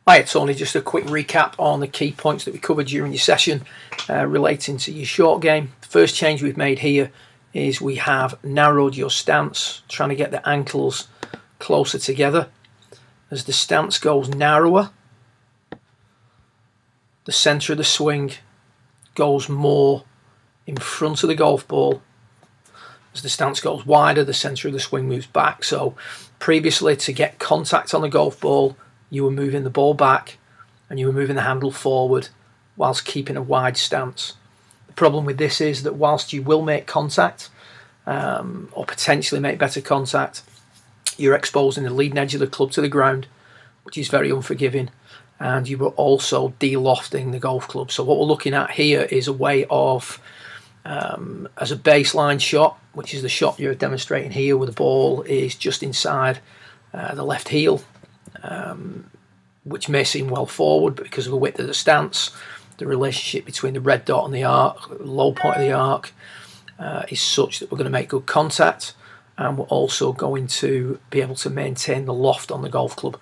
Hi, Tony. Just a quick recap on the key points that we covered during your session relating to your short game. The first change we've made here is we have narrowed your stance, trying to get the ankles closer together. As the stance goes narrower, the centre of the swing goes more in front of the golf ball. As the stance goes wider, the centre of the swing moves back. So previously, to get contact on the golf ball, you were moving the ball back and you were moving the handle forward whilst keeping a wide stance. The problem with this is that whilst you will make contact or potentially make better contact, you're exposing the leading edge of the club to the ground, which is very unforgiving, and you were also de-lofting the golf club. So what we're looking at here is a way of, as a baseline shot, which is the shot you're demonstrating here, where the ball is just inside the left heel, which may seem well forward, but because of the width of the stance, the relationship between the red dot and the arc, the low point of the arc, is such that we're going to make good contact, and we're also going to be able to maintain the loft on the golf club,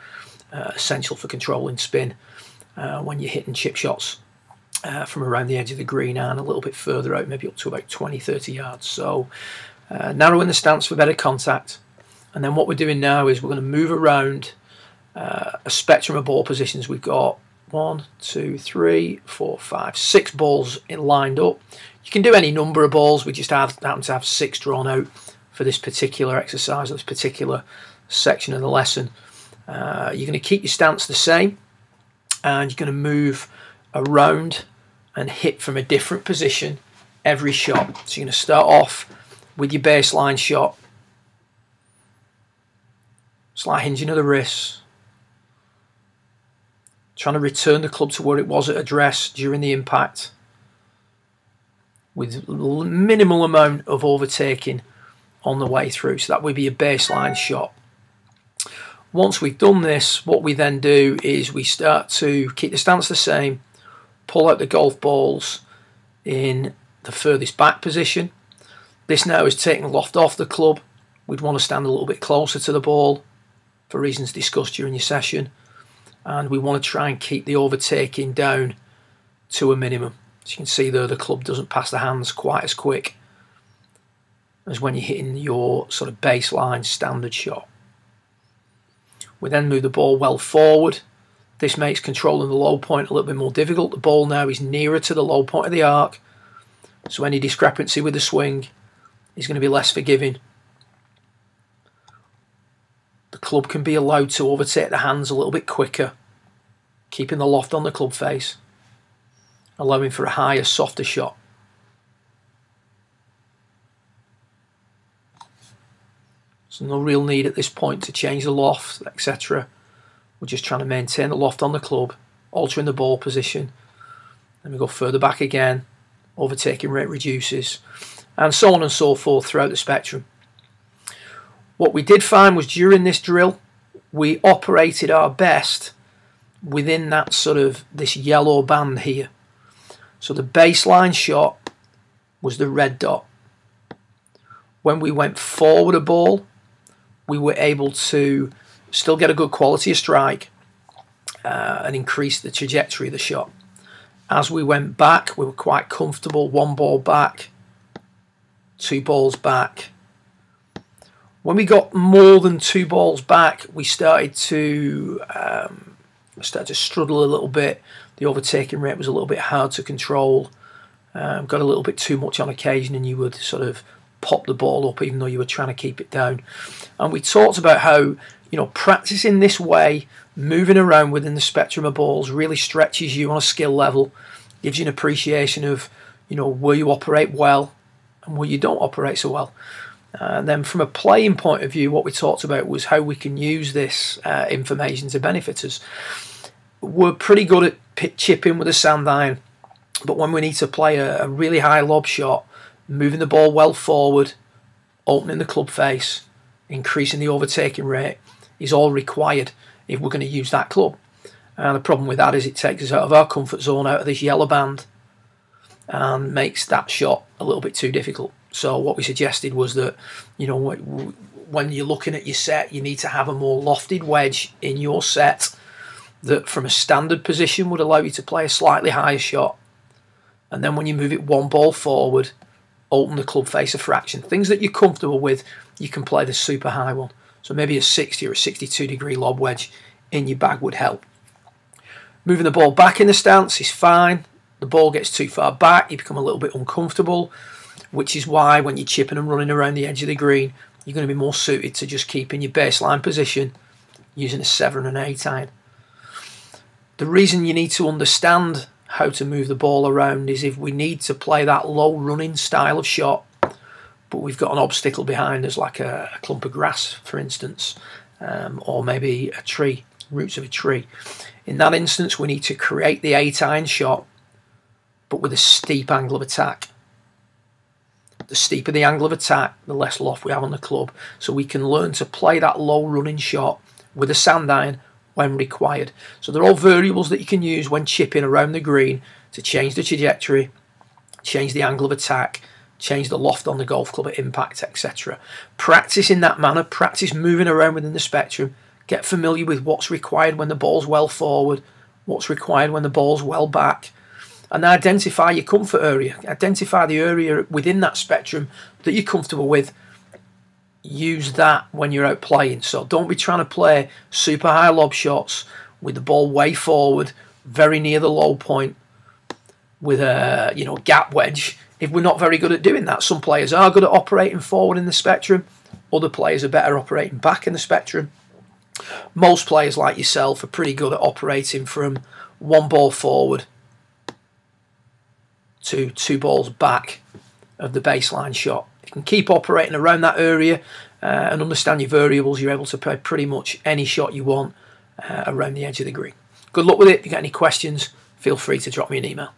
essential for controlling spin when you're hitting chip shots from around the edge of the green and a little bit further out, maybe up to about 20-30 yards. So narrowing the stance for better contact. And then what we're doing now is we're going to move around a spectrum of ball positions. We've got 1, 2, 3, 4, 5, 6 balls lined up. You can do any number of balls. We just happen to have 6 drawn out for this particular exercise, or this particular section of the lesson. You're going to keep your stance the same, and you're going to move around and hit from a different position every shot. So you're going to start off with your baseline shot, slight hinging of the wrists, trying to return the club to where it was at address during the impact, with minimal amount of overtaking on the way through. So that would be a baseline shot. Once we've done this, what we then do is we start to keep the stance the same, pull out the golf balls in the furthest back position. This now is taking loft off the club. We'd want to stand a little bit closer to the ball for reasons discussed during your session, and we want to try and keep the overtaking down to a minimum. As you can see there, the club doesn't pass the hands quite as quick as when you're hitting your sort of baseline standard shot. We then move the ball well forward. This makes controlling the low point a little bit more difficult. The ball now is nearer to the low point of the arc, so any discrepancy with the swing is going to be less forgiving. The club can be allowed to overtake the hands a little bit quicker, keeping the loft on the club face, allowing for a higher, softer shot. So no real need at this point to change the loft, etc. We're just trying to maintain the loft on the club, altering the ball position. Then we go further back again, overtaking rate reduces, and so on and so forth throughout the spectrum. What we did find was during this drill, we operated our best within that sort of this yellow band here. So the baseline shot was the red dot. When we went forward a ball, we were able to still get a good quality of strike and increase the trajectory of the shot. As we went back, we were quite comfortable. 1 ball back, 2 balls back. When we got more than 2 balls back, we started to struggle a little bit. The overtaking rate was a little bit hard to control. Got a little bit too much on occasion, and you would sort of pop the ball up even though you were trying to keep it down. And we talked about how, practicing this way, moving around within the spectrum of balls, really stretches you on a skill level, gives you an appreciation of, where you operate well and where you don't operate so well. And then from a playing point of view, what we talked about was how we can use this information to benefit us. We're pretty good at chipping with a sand iron, but when we need to play a really high lob shot, moving the ball well forward, opening the club face, increasing the overtaking rate is all required if we're going to use that club. And the problem with that is it takes us out of our comfort zone, out of this yellow band, and makes that shot a little bit too difficult. So what we suggested was that, when you're looking at your set, you need to have a more lofted wedge in your set that from a standard position would allow you to play a slightly higher shot, and then when you move it one ball forward, open the club face a fraction. Things that you're comfortable with, you can play the super high one. So maybe a 60 or a 62 degree lob wedge in your bag would help. Moving the ball back in the stance is fine. The ball gets too far back, you become a little bit uncomfortable, which is why when you're chipping and running around the edge of the green, you're going to be more suited to just keeping your baseline position using a 7 and 8 iron. The reason you need to understand how to move the ball around is if we need to play that low running style of shot, but we've got an obstacle behind us, like a clump of grass, for instance, or maybe a tree, roots of a tree. In that instance, we need to create the 8 iron shot, but with a steep angle of attack. The steeper the angle of attack, the less loft we have on the club. So we can learn to play that low running shot with a sand iron when required. So they're all variables that you can use when chipping around the green to change the trajectory, change the angle of attack, change the loft on the golf club at impact, etc. Practice in that manner, practice moving around within the spectrum, get familiar with what's required when the ball's well forward, what's required when the ball's well back, and identify your comfort area. Identify the area within that spectrum that you're comfortable with. Use that when you're out playing. So don't be trying to play super high lob shots with the ball way forward, very near the low point, with a gap wedge, if we're not very good at doing that. Some players are good at operating forward in the spectrum. Other players are better operating back in the spectrum. Most players like yourself are pretty good at operating from one ball forward to 2 balls back of the baseline shot. If you can keep operating around that area and understand your variables, you're able to play pretty much any shot you want around the edge of the green. Good luck with it. If you get any questions, feel free to drop me an email.